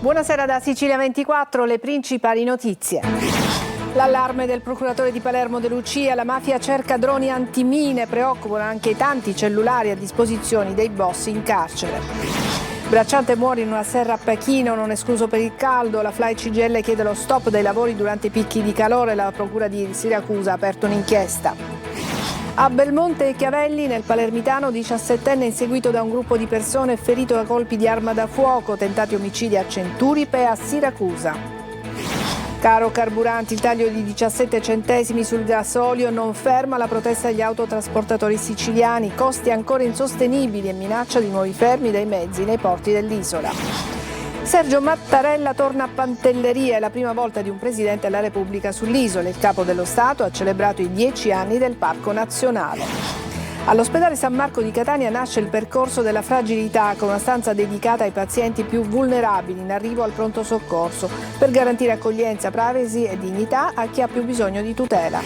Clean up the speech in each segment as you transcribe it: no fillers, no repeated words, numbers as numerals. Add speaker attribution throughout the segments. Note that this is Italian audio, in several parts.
Speaker 1: Buonasera da Sicilia 24, le principali notizie. L'allarme del procuratore di Palermo De Lucia, la mafia cerca droni antimine, preoccupano anche i tanti cellulari a disposizione dei boss in carcere. Bracciante muore in una serra a Pachino, non escluso per il caldo, la Fly CGIL chiede lo stop dei lavori durante i picchi di calore, la procura di Siracusa ha aperto un'inchiesta. A Belmonte e Chiavelli, nel palermitano, 17enne inseguito da un gruppo di persone ferito da colpi di arma da fuoco, tentati omicidi a Centuripe e a Siracusa. Caro carburanti, il taglio di 17 centesimi sul gasolio non ferma la protesta degli autotrasportatori siciliani, costi ancora insostenibili e minaccia di nuovi fermi dei mezzi nei porti dell'isola. Sergio Mattarella torna a Pantelleria, è la prima volta di un Presidente della Repubblica sull'isola. Il Capo dello Stato ha celebrato i 10 anni del Parco Nazionale. All'ospedale San Marco di Catania nasce il percorso della fragilità con una stanza dedicata ai pazienti più vulnerabili in arrivo al pronto soccorso per garantire accoglienza, privacy e dignità a chi ha più bisogno di tutela.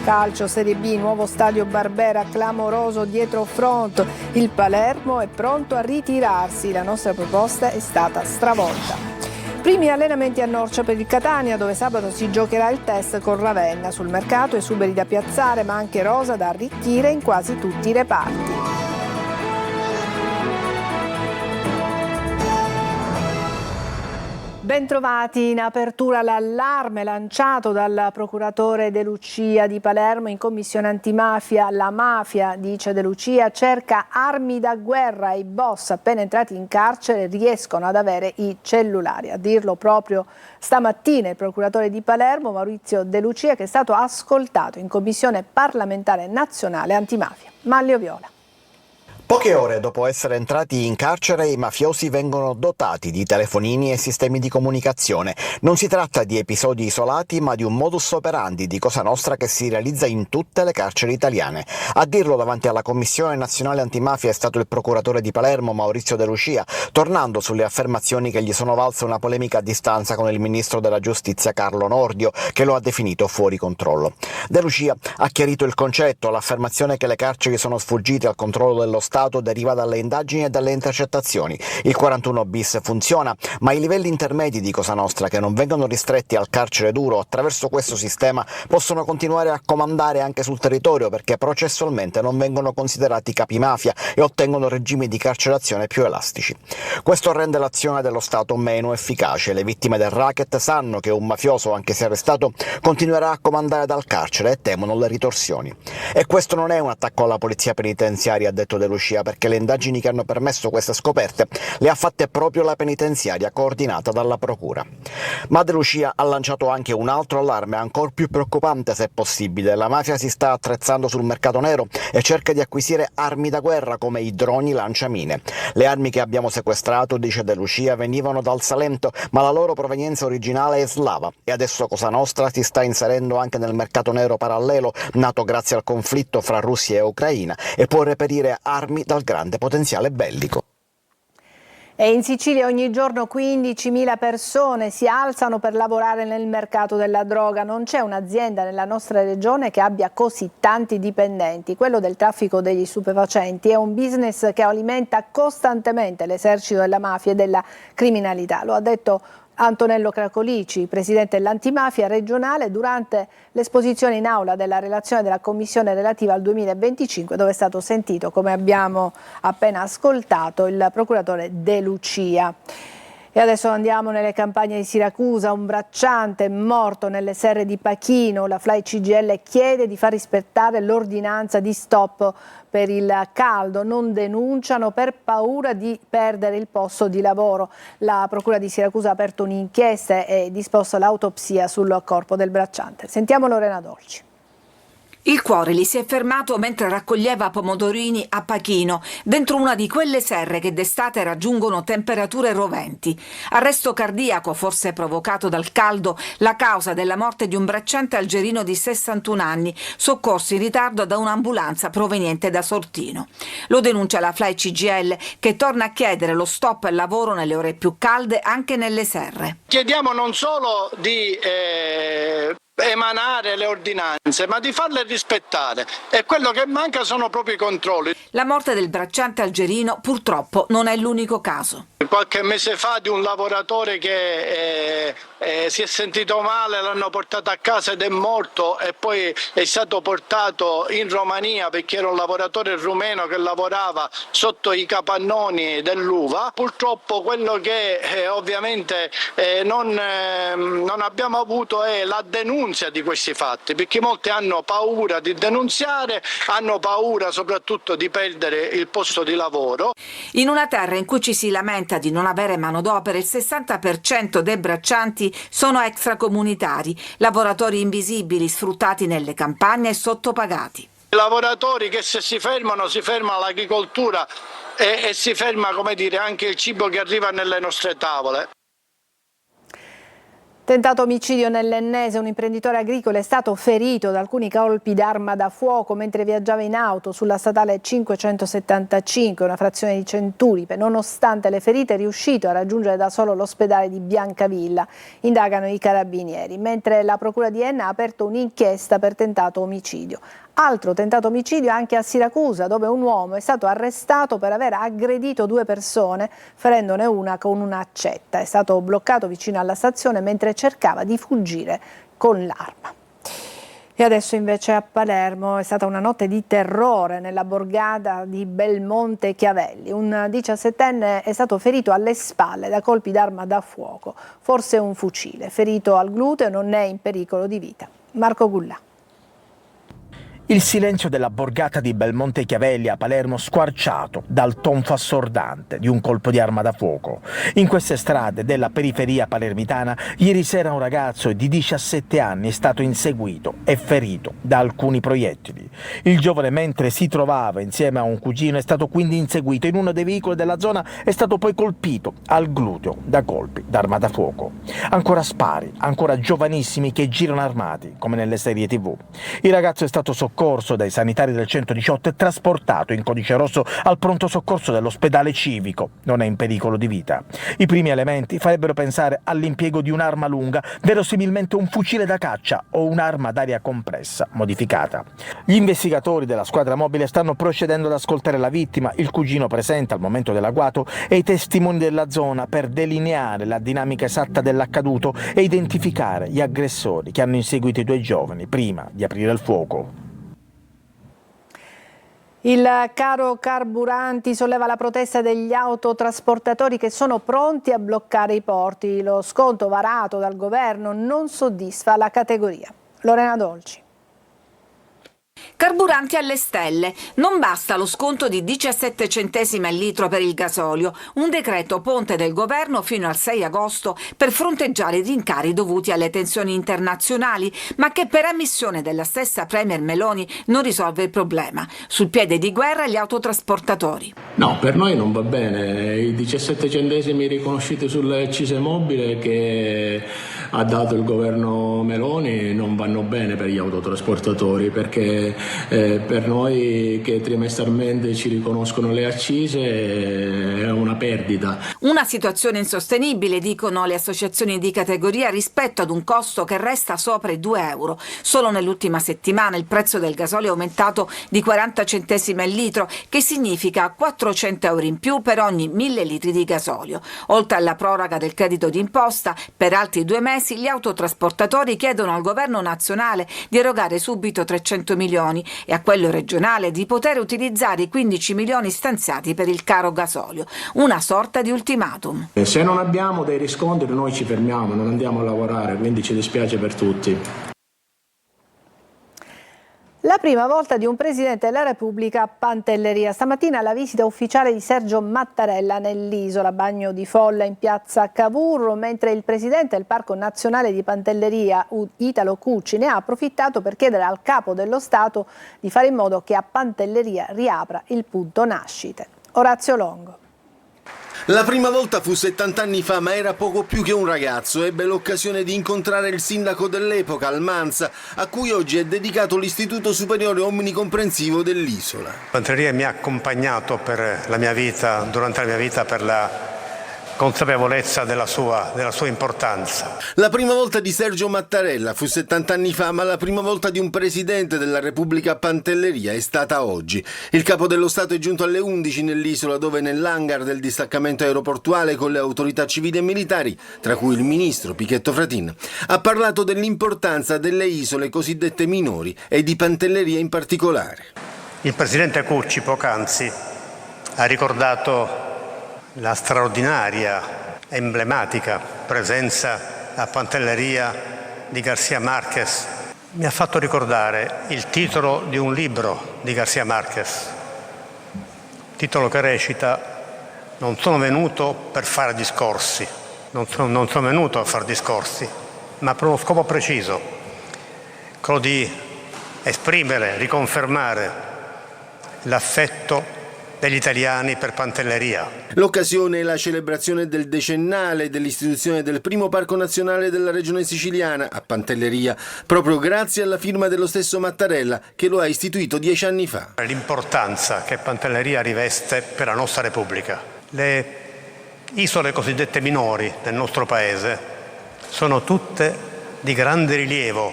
Speaker 1: Calcio, Serie B, nuovo stadio Barbera, clamoroso dietro front. Il Palermo è pronto a ritirarsi, la nostra proposta è stata stravolta. Primi allenamenti a Norcia per il Catania, dove sabato si giocherà il test con Ravenna. Sul mercato esuberi da piazzare, ma anche rosa da arricchire in quasi tutti i reparti. Bentrovati, in apertura l'allarme lanciato dal procuratore De Lucia di Palermo in commissione antimafia. La mafia, dice De Lucia, cerca armi da guerra e i boss appena entrati in carcere riescono ad avere i cellulari. A dirlo proprio stamattina il procuratore di Palermo, Maurizio De Lucia, che è stato ascoltato in commissione parlamentare nazionale antimafia. Manlio Viola.
Speaker 2: Poche ore dopo essere entrati in carcere, i mafiosi vengono dotati di telefonini e sistemi di comunicazione. Non si tratta di episodi isolati, ma di un modus operandi di Cosa Nostra che si realizza in tutte le carceri italiane. A dirlo davanti alla Commissione Nazionale Antimafia è stato il procuratore di Palermo, Maurizio De Lucia, tornando sulle affermazioni che gli sono valse una polemica a distanza con il ministro della Giustizia Carlo Nordio, che lo ha definito fuori controllo. De Lucia ha chiarito il concetto, l'affermazione che le carceri sono sfuggite al controllo dello Stato deriva dalle indagini e dalle intercettazioni. Il 41 bis funziona, ma i livelli intermedi di Cosa Nostra, che non vengono ristretti al carcere duro, attraverso questo sistema possono continuare a comandare anche sul territorio perché processualmente non vengono considerati capimafia e ottengono regimi di carcerazione più elastici. Questo rende l'azione dello Stato meno efficace. Le vittime del racket sanno che un mafioso, anche se arrestato, continuerà a comandare dal carcere e temono le ritorsioni. E questo non è un attacco alla polizia penitenziaria, ha detto De Lucia, perché le indagini che hanno permesso queste scoperte le ha fatte proprio la penitenziaria coordinata dalla procura. Ma De Lucia ha lanciato anche un altro allarme ancora più preoccupante se possibile. La mafia si sta attrezzando sul mercato nero e cerca di acquisire armi da guerra come i droni lanciamine. Le armi che abbiamo sequestrato, dice De Lucia, venivano dal Salento, ma la loro provenienza originale è slava e adesso Cosa Nostra si sta inserendo anche nel mercato nero parallelo nato grazie al conflitto fra Russia e Ucraina e può reperire armi dal grande potenziale bellico.
Speaker 1: E in Sicilia ogni giorno 15.000 persone si alzano per lavorare nel mercato della droga. Non c'è un'azienda nella nostra regione che abbia così tanti dipendenti. Quello del traffico degli stupefacenti è un business che alimenta costantemente l'esercito della mafia e della criminalità. Lo ha detto Antonello Cracolici, presidente dell'antimafia regionale, durante l'esposizione in aula della relazione della Commissione relativa al 2025, dove è stato sentito, come abbiamo appena ascoltato, il procuratore De Lucia. E adesso andiamo nelle campagne di Siracusa, un bracciante è morto nelle serre di Pachino, la Fly CGIL chiede di far rispettare l'ordinanza di stop per il caldo, non denunciano per paura di perdere il posto di lavoro. La Procura di Siracusa ha aperto un'inchiesta e disposto l'autopsia sul corpo del bracciante. Sentiamo Lorena Dolci.
Speaker 3: Il cuore gli si è fermato mentre raccoglieva pomodorini a Pachino, dentro una di quelle serre che d'estate raggiungono temperature roventi. Arresto cardiaco, forse provocato dal caldo, la causa della morte di un bracciante algerino di 61 anni, soccorso in ritardo da un'ambulanza proveniente da Sortino. Lo denuncia la Fly CGIL, che torna a chiedere lo stop al lavoro nelle ore più calde anche nelle serre.
Speaker 4: Chiediamo non solo di emanare le ordinanze, ma di farle rispettare, e quello che manca sono proprio i controlli.
Speaker 3: La morte del bracciante algerino purtroppo non è l'unico caso.
Speaker 4: qualche mese fa di un lavoratore che si è sentito male, l'hanno portato a casa ed è morto, e poi è stato portato in Romania perché era un lavoratore rumeno che lavorava sotto i capannoni dell'uva. Purtroppo quello che ovviamente non abbiamo avuto è la denunzia di questi fatti, perché molti hanno paura di denunziare, hanno paura soprattutto di perdere il posto di lavoro.
Speaker 3: In una terra in cui ci si lamenta di non avere manodopera, il 60% dei braccianti sono extracomunitari, lavoratori invisibili sfruttati nelle campagne e sottopagati.
Speaker 4: I lavoratori che se si ferma l'agricoltura e si ferma, come dire, anche il cibo che arriva nelle nostre tavole.
Speaker 1: Tentato omicidio nell'Ennese, un imprenditore agricolo è stato ferito da alcuni colpi d'arma da fuoco mentre viaggiava in auto sulla statale 575, una frazione di Centuripe. Nonostante le ferite è riuscito a raggiungere da solo l'ospedale di Biancavilla. Indagano i carabinieri, mentre la procura di Enna ha aperto un'inchiesta per tentato omicidio. Altro tentato omicidio anche a Siracusa, dove un uomo è stato arrestato per aver aggredito 2 persone, ferendone una con un'accetta. È stato bloccato vicino alla stazione mentre cercava di fuggire con l'arma. E adesso invece a Palermo è stata una notte di terrore nella borgata di Belmonte Chiavelli. Un 17enne è stato ferito alle spalle da colpi d'arma da fuoco, forse un fucile. Ferito al gluteo, non è in pericolo di vita. Marco Gullà.
Speaker 5: Il silenzio della borgata di Belmonte Chiavelli a Palermo squarciato dal tonfo assordante di un colpo di arma da fuoco. In queste strade della periferia palermitana ieri sera un ragazzo di 17 anni è stato inseguito e ferito da alcuni proiettili. Il giovane, mentre si trovava insieme a un cugino, è stato quindi inseguito in uno dei veicoli della zona, è stato poi colpito al gluteo da colpi d'arma da fuoco. Ancora spari, ancora giovanissimi che girano armati come nelle serie TV. Il ragazzo è stato soccorso dai sanitari del 118 e trasportato in codice rosso al pronto soccorso dell'ospedale civico. Non è in pericolo di vita. I primi elementi farebbero pensare all'impiego di un'arma lunga, verosimilmente un fucile da caccia o un'arma d'aria compressa modificata. Gli investigatori della squadra mobile stanno procedendo ad ascoltare la vittima, il cugino presente al momento dell'agguato e i testimoni della zona per delineare la dinamica esatta dell'accaduto e identificare gli aggressori che hanno inseguito i 2 giovani prima di aprire il fuoco.
Speaker 1: Il caro carburanti solleva la protesta degli autotrasportatori che sono pronti a bloccare i porti. Lo sconto varato dal governo non soddisfa la categoria. Lorena Dolci.
Speaker 3: Carburanti alle stelle. Non basta lo sconto di 17 centesimi al litro per il gasolio. Un decreto ponte del governo fino al 6 agosto per fronteggiare i rincari dovuti alle tensioni internazionali, ma che per ammissione della stessa Premier Meloni non risolve il problema. Sul piede di guerra gli autotrasportatori.
Speaker 6: No, per noi non va bene. I 17 centesimi riconosciuti sull'accise mobile che ha dato il governo Meloni non vanno bene per gli autotrasportatori, perché per noi che trimestralmente ci riconoscono le accise è una perdita.
Speaker 3: Una situazione insostenibile, dicono le associazioni di categoria, rispetto ad un costo che resta sopra i 2 euro. Solo nell'ultima settimana il prezzo del gasolio è aumentato di 40 centesimi al litro, che significa 400 euro in più per ogni 1000 litri di gasolio. Oltre alla proroga del credito d'imposta per altri 2 mesi, gli autotrasportatori chiedono al governo nazionale di erogare subito 300 milioni e a quello regionale di poter utilizzare i 15 milioni stanziati per il caro gasolio. Una sorta di ultimatum.
Speaker 6: Se non abbiamo dei riscontri noi ci fermiamo, non andiamo a lavorare, quindi ci dispiace per tutti.
Speaker 1: La prima volta di un Presidente della Repubblica a Pantelleria. Stamattina la visita ufficiale di Sergio Mattarella nell'isola, bagno di folla in piazza Cavour, mentre il Presidente del Parco Nazionale di Pantelleria, Italo Cucci, ne ha approfittato per chiedere al Capo dello Stato di fare in modo che a Pantelleria riapra il punto nascite. Orazio Longo.
Speaker 7: La prima volta fu 70 anni fa, ma era poco più che un ragazzo. Ebbe l'occasione di incontrare il sindaco dell'epoca, Almanza, a cui oggi è dedicato l'Istituto Superiore Omnicomprensivo dell'isola.
Speaker 8: Pantelleria mi ha accompagnato per la mia vita, durante la mia vita, per la consapevolezza della sua importanza.
Speaker 7: La prima volta di Sergio Mattarella fu 70 anni fa, ma la prima volta di un presidente della Repubblica a Pantelleria è stata oggi. Il capo dello Stato è giunto alle 11 nell'isola, dove nell'hangar del distaccamento aeroportuale con le autorità civili e militari, tra cui il ministro Pichetto Fratin, ha parlato dell'importanza delle isole cosiddette minori e di Pantelleria in particolare.
Speaker 8: Il presidente Cucci poc'anzi ha ricordato la straordinaria, emblematica presenza a Pantelleria di García Márquez. Mi ha fatto ricordare il titolo di un libro di García Márquez, titolo che recita: non sono venuto per fare discorsi, non sono venuto a fare discorsi, ma per uno scopo preciso, quello di esprimere, riconfermare l'affetto degli italiani per Pantelleria.
Speaker 7: L'occasione è la celebrazione del decennale dell'istituzione del primo parco nazionale della regione siciliana a Pantelleria, proprio grazie alla firma dello stesso Mattarella, che lo ha istituito 10 anni fa.
Speaker 8: L'importanza che Pantelleria riveste per la nostra Repubblica. Le isole cosiddette minori del nostro paese sono tutte di grande rilievo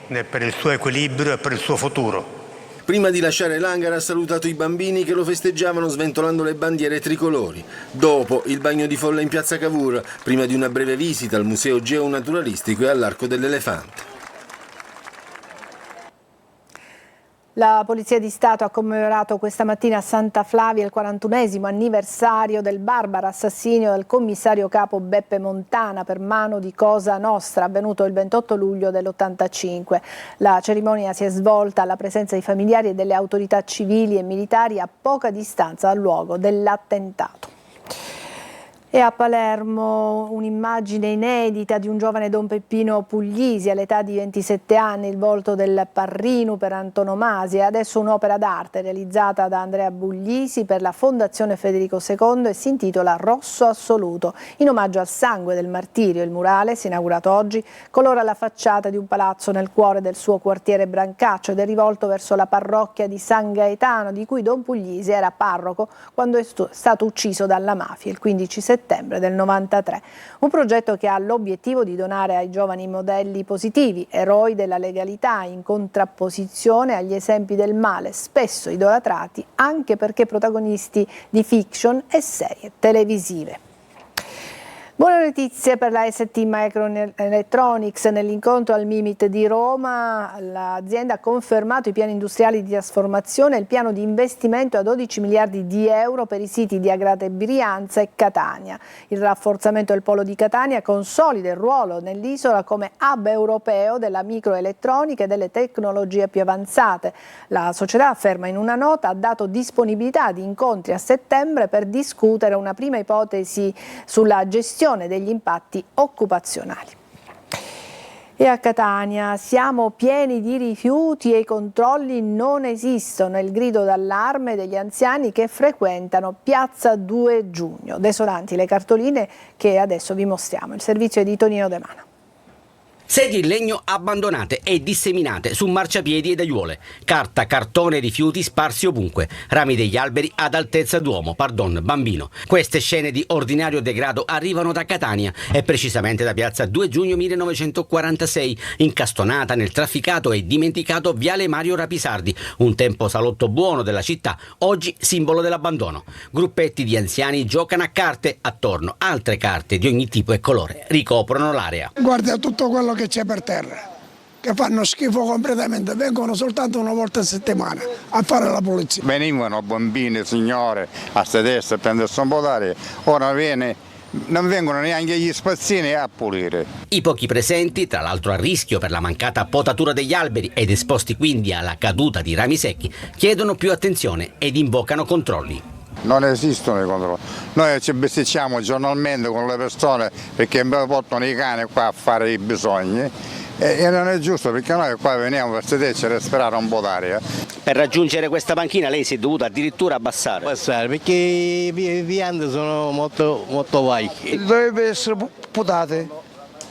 Speaker 8: per il suo equilibrio e per il suo futuro.
Speaker 7: Prima di lasciare l'hangar ha salutato i bambini che lo festeggiavano sventolando le bandiere tricolori. Dopo il bagno di folla in piazza Cavour, prima di una breve visita al Museo Geonaturalistico e all'Arco dell'Elefante.
Speaker 1: La Polizia di Stato ha commemorato questa mattina a Santa Flavia il 41esimo anniversario del barbaro assassinio del commissario capo Beppe Montana per mano di Cosa Nostra, avvenuto il 28 luglio dell'85. La cerimonia si è svolta alla presenza di familiari e delle autorità civili e militari a poca distanza dal luogo dell'attentato. E a Palermo un'immagine inedita di un giovane Don Peppino Puglisi all'età di 27 anni, il volto del Parrinu per antonomasia. Adesso un'opera d'arte realizzata da Andrea Puglisi per la Fondazione Federico II e si intitola Rosso Assoluto. In omaggio al sangue del martirio, il murale, si è inaugurato oggi, colora la facciata di un palazzo nel cuore del suo quartiere Brancaccio ed è rivolto verso la parrocchia di San Gaetano, di cui Don Puglisi era parroco quando è stato ucciso dalla mafia il 15 settembre del 93. Un progetto che ha l'obiettivo di donare ai giovani modelli positivi, eroi della legalità, in contrapposizione agli esempi del male, spesso idolatrati anche perché protagonisti di fiction e serie televisive. Buone notizie per la ST Microelectronics. Nell'incontro al Mimit di Roma l'azienda ha confermato i piani industriali di trasformazione e il piano di investimento a 12 miliardi di euro per i siti di Agrate Brianza e Catania. Il rafforzamento del polo di Catania consolida il ruolo nell'isola come hub europeo della microelettronica e delle tecnologie più avanzate. La società, afferma in una nota, ha dato disponibilità di incontri a settembre per discutere una prima ipotesi sulla gestione degli impatti occupazionali. E a Catania siamo pieni di rifiuti e i controlli non esistono, è il grido d'allarme degli anziani che frequentano Piazza 2 Giugno. Desolanti le cartoline che adesso vi mostriamo. Il servizio è di Tonino De Mano.
Speaker 9: Sedie in legno abbandonate e disseminate su marciapiedi ed aiuole, carta, cartone e rifiuti sparsi ovunque, rami degli alberi ad altezza d'uomo, bambino. Queste scene di ordinario degrado arrivano da Catania e precisamente da piazza 2 giugno 1946, incastonata nel trafficato e dimenticato viale Mario Rapisardi, un tempo salotto buono della città, oggi simbolo dell'abbandono. Gruppetti di anziani giocano a carte, attorno altre carte di ogni tipo e colore ricoprono l'area.
Speaker 10: Guarda tutto quello che c'è per terra, che fanno schifo completamente, vengono soltanto una volta a settimana a fare la pulizia.
Speaker 11: Venivano bambini, signore, a sedere a prendersi un po' d'aria, ora non vengono neanche gli spazzini a pulire.
Speaker 9: I pochi presenti, tra l'altro a rischio per la mancata potatura degli alberi ed esposti quindi alla caduta di rami secchi, chiedono più attenzione ed invocano controlli.
Speaker 11: Non esistono i controlli, noi ci besticciamo giornalmente con le persone perché portano i cani qua a fare i bisogni e non è giusto perché noi qua veniamo per sederci e respirare un po' d'aria.
Speaker 9: Per raggiungere questa banchina lei si è dovuta addirittura abbassare.
Speaker 12: Perché i viandanti sono molto vecchi.
Speaker 10: Dovrebbe essere putate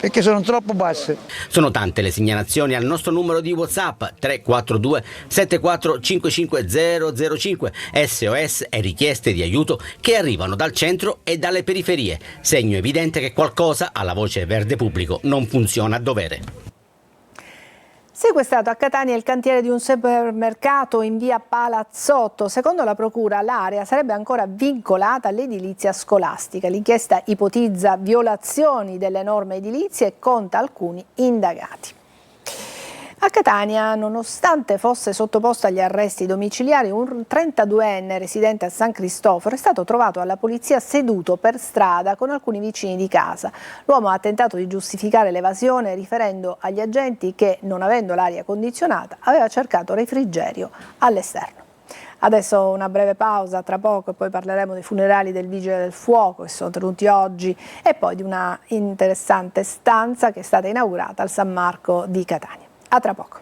Speaker 10: perché sono troppo basse.
Speaker 9: Sono tante le segnalazioni al nostro numero di WhatsApp 342 7455 005, SOS e richieste di aiuto che arrivano dal centro e dalle periferie, segno evidente che qualcosa alla voce Verde Pubblico non funziona a dovere.
Speaker 1: Sequestrato a Catania il cantiere di un supermercato in via Palazzotto. Secondo la procura l'area sarebbe ancora vincolata all'edilizia scolastica. L'inchiesta ipotizza violazioni delle norme edilizie e conta alcuni indagati. A Catania, nonostante fosse sottoposto agli arresti domiciliari, un 32enne residente a San Cristoforo è stato trovato dalla polizia seduto per strada con alcuni vicini di casa. L'uomo ha tentato di giustificare l'evasione riferendo agli agenti che, non avendo l'aria condizionata, aveva cercato refrigerio all'esterno. Adesso una breve pausa, tra poco, e poi parleremo dei funerali del Vigile del Fuoco che sono tenuti oggi e poi di una interessante stanza che è stata inaugurata al San Marco di Catania. A tra poco.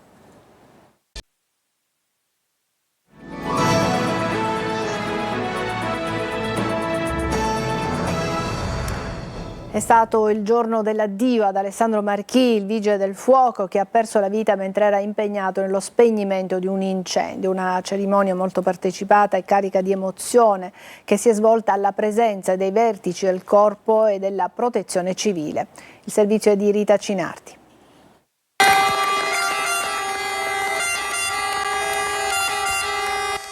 Speaker 1: È stato il giorno dell'addio ad Alessandro Marchì, il vigile del fuoco che ha perso la vita mentre era impegnato nello spegnimento di un incendio. Una cerimonia molto partecipata e carica di emozione che si è svolta alla presenza dei vertici del Corpo e della Protezione Civile. Il servizio è di Rita Cinardi.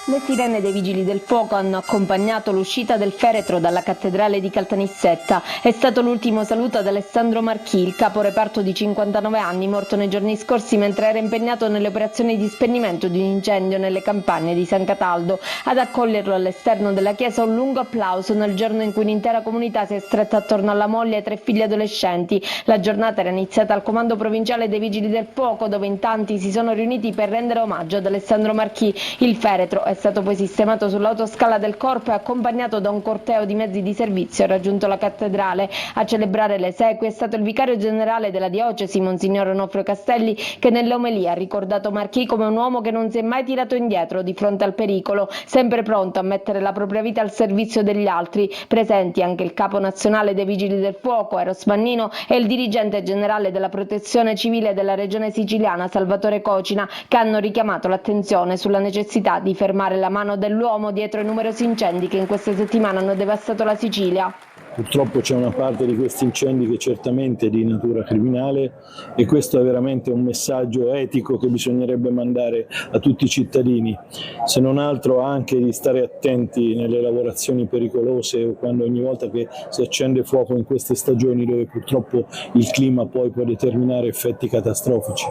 Speaker 12: Le sirene dei Vigili del Fuoco hanno accompagnato l'uscita del feretro dalla cattedrale di Caltanissetta. È stato l'ultimo saluto ad Alessandro Marchì, il capo reparto di 59 anni, morto nei giorni scorsi mentre era impegnato nelle operazioni di spegnimento di un incendio nelle campagne di San Cataldo. Ad accoglierlo all'esterno della chiesa un lungo applauso nel giorno in cui l'intera comunità si è stretta attorno alla moglie e 3 figli adolescenti. La giornata era iniziata al comando provinciale dei Vigili del Fuoco, dove in tanti si sono riuniti per rendere omaggio ad Alessandro Marchì. Il feretro è stato poi sistemato sull'autoscala del Corpo e accompagnato da un corteo di mezzi di servizio ha raggiunto la cattedrale. A celebrare le esequie è stato il vicario generale della diocesi, Monsignor Onofrio Castelli, che nell'omelia ha ricordato Marchì come un uomo che non si è mai tirato indietro di fronte al pericolo, sempre pronto a mettere la propria vita al servizio degli altri. Presenti anche il capo nazionale dei Vigili del Fuoco, Eros Mannino, e il dirigente generale della Protezione Civile della Regione Siciliana, Salvatore Cocina, che hanno richiamato l'attenzione sulla necessità di fermare la mano dell'uomo dietro i numerosi incendi che in queste settimane hanno devastato la Sicilia.
Speaker 13: Purtroppo c'è una parte di questi incendi che certamente è di natura criminale e questo è veramente un messaggio etico che bisognerebbe mandare a tutti i cittadini, se non altro anche di stare attenti nelle lavorazioni pericolose o quando ogni volta che si accende fuoco in queste stagioni dove purtroppo il clima poi può determinare effetti catastrofici.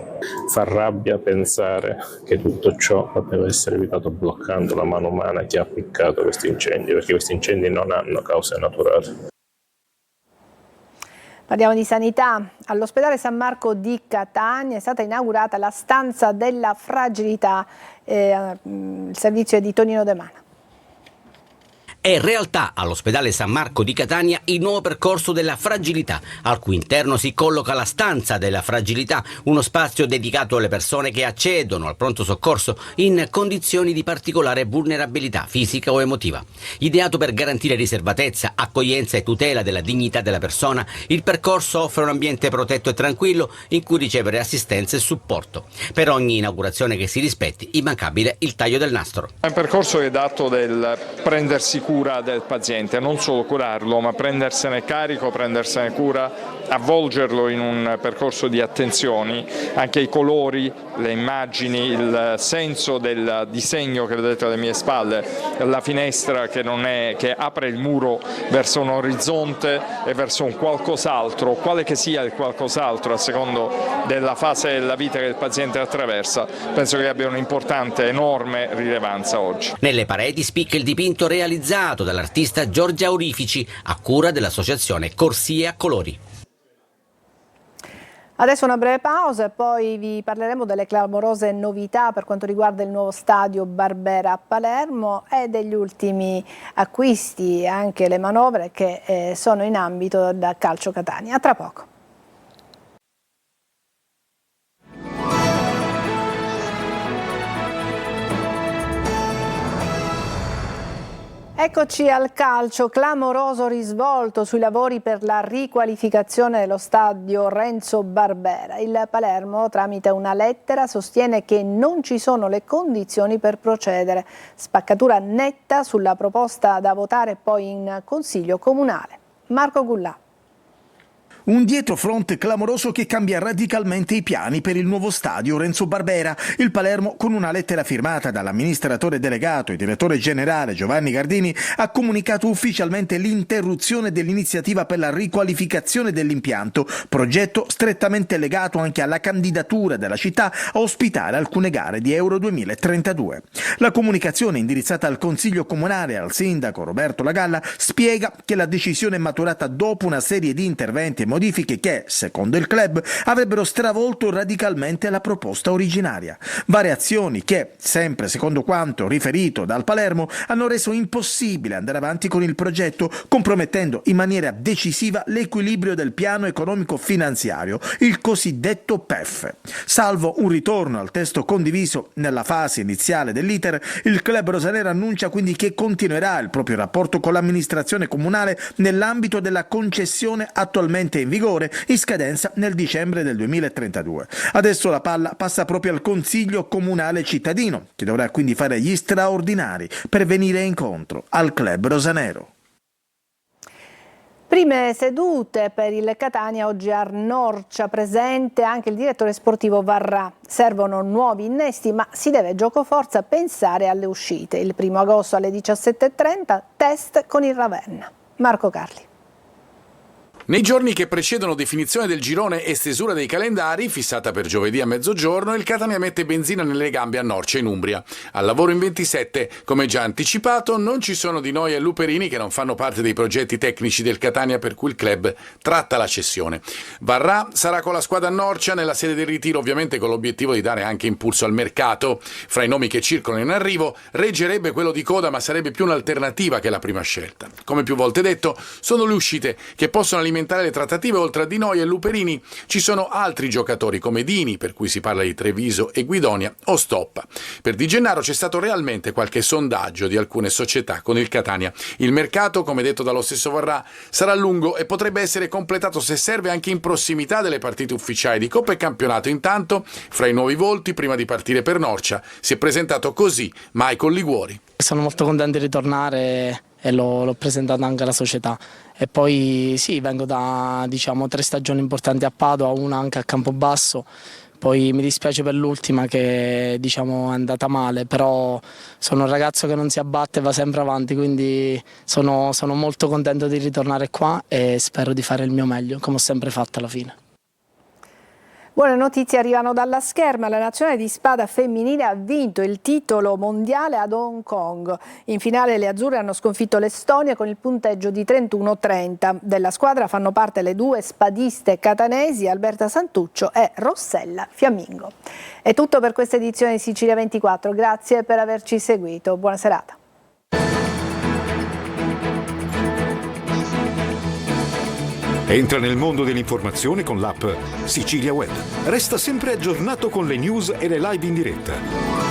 Speaker 14: Fa rabbia pensare che tutto ciò poteva essere evitato bloccando la mano umana che ha appiccato questi incendi, perché questi incendi non hanno cause naturali.
Speaker 1: Parliamo di sanità. All'ospedale San Marco di Catania è stata inaugurata la stanza della fragilità, il servizio è di Tonino De Mana.
Speaker 9: È in realtà all'ospedale San Marco di Catania il nuovo percorso della fragilità, al cui interno si colloca la stanza della fragilità, uno spazio dedicato alle persone che accedono al pronto soccorso in condizioni di particolare vulnerabilità fisica o emotiva. Ideato per garantire riservatezza, accoglienza e tutela della dignità della persona, il percorso offre un ambiente protetto e tranquillo in cui ricevere assistenza e supporto. Per ogni inaugurazione che si rispetti, immancabile il taglio del nastro.
Speaker 15: È un percorso che è dato del prendersi cura del paziente, non solo curarlo, ma prendersene carico, prendersene cura, avvolgerlo in un percorso di attenzioni, anche i colori, le immagini, il senso del disegno che vedete alle mie spalle, la finestra che apre il muro verso un orizzonte e verso un qualcos'altro, quale che sia il qualcos'altro a secondo della fase della vita che il paziente attraversa, penso che abbia un'importante, enorme rilevanza oggi.
Speaker 9: Nelle pareti spicca il dipinto realizzato dall'artista Giorgia Aurifici a cura dell'associazione Corsie a Colori.
Speaker 1: Adesso una breve pausa e poi vi parleremo delle clamorose novità per quanto riguarda il nuovo stadio Barbera a Palermo e degli ultimi acquisti e anche le manovre che sono in ambito da Calcio Catania. A tra poco. Eccoci al calcio, clamoroso risvolto sui lavori per la riqualificazione dello stadio Renzo Barbera. Il Palermo, tramite una lettera, sostiene che non ci sono le condizioni per procedere. Spaccatura netta sulla proposta da votare poi in Consiglio Comunale. Marco Gullà.
Speaker 5: Un dietrofront clamoroso che cambia radicalmente i piani per il nuovo stadio Renzo Barbera. Il Palermo, con una lettera firmata dall'amministratore delegato e direttore generale Giovanni Gardini, ha comunicato ufficialmente l'interruzione dell'iniziativa per la riqualificazione dell'impianto, progetto strettamente legato anche alla candidatura della città a ospitare alcune gare di Euro 2032. La comunicazione indirizzata al Consiglio Comunale e al sindaco Roberto Lagalla spiega che la decisione è maturata dopo una serie di interventi e modifiche che, secondo il club, avrebbero stravolto radicalmente la proposta originaria. Variazioni che, sempre secondo quanto riferito dal Palermo, hanno reso impossibile andare avanti con il progetto, compromettendo in maniera decisiva l'equilibrio del piano economico-finanziario, il cosiddetto PEF. Salvo un ritorno al testo condiviso nella fase iniziale dell'iter, il club rosanero annuncia quindi che continuerà il proprio rapporto con l'amministrazione comunale nell'ambito della concessione attualmente in vigore, in scadenza nel dicembre del 2032. Adesso la palla passa proprio al Consiglio Comunale cittadino, che dovrà quindi fare gli straordinari per venire incontro al club rosanero.
Speaker 1: Prime sedute per il Catania oggi a Norcia, presente anche il direttore sportivo Varrà. Servono nuovi innesti, ma si deve giocoforza pensare alle uscite. Il 1 agosto alle 17:30 test con il Ravenna. Marco Carli.
Speaker 16: Nei giorni che precedono definizione del girone e stesura dei calendari, fissata per giovedì a mezzogiorno, il Catania mette benzina nelle gambe a Norcia in Umbria. Al lavoro in 27, come già anticipato, non ci sono Di Noi e Luperini che non fanno parte dei progetti tecnici del Catania per cui il club tratta la cessione. Varrà sarà con la squadra a Norcia nella sede del ritiro, ovviamente con l'obiettivo di dare anche impulso al mercato. Fra i nomi che circolano in arrivo, reggerebbe quello di coda, ma sarebbe più un'alternativa che la prima scelta. Come più volte detto, sono le uscite che possono alimentare le trattative. Oltre a Di Noi e Luperini ci sono altri giocatori come Dini, per cui si parla di Treviso e Guidonia, o Stoppa. Per Di Gennaro c'è stato realmente qualche sondaggio di alcune società con il Catania. Il mercato, come detto dallo stesso Varrà, sarà lungo e potrebbe essere completato se serve anche in prossimità delle partite ufficiali di Coppa e Campionato. Intanto, fra i nuovi volti, prima di partire per Norcia, si è presentato così Michael Liguori.
Speaker 17: Sono molto contento di ritornare e l'ho presentato anche alla società. E poi sì, vengo da 3 stagioni importanti a Padova, una anche a Campobasso. Poi mi dispiace per l'ultima che è andata male, però sono un ragazzo che non si abbatte e va sempre avanti, quindi sono molto contento di ritornare qua e spero di fare il mio meglio, come ho sempre fatto alla fine.
Speaker 1: Buone notizie arrivano dalla scherma. La nazionale di spada femminile ha vinto il titolo mondiale ad Hong Kong. In finale le azzurre hanno sconfitto l'Estonia con il punteggio di 31-30. Della squadra fanno parte le 2 spadiste catanesi, Alberta Santuccio e Rossella Fiammingo. È tutto per questa edizione di Sicilia 24. Grazie per averci seguito. Buona serata.
Speaker 18: Entra nel mondo dell'informazione con l'app Sicilia Web. Resta sempre aggiornato con le news e le live in diretta.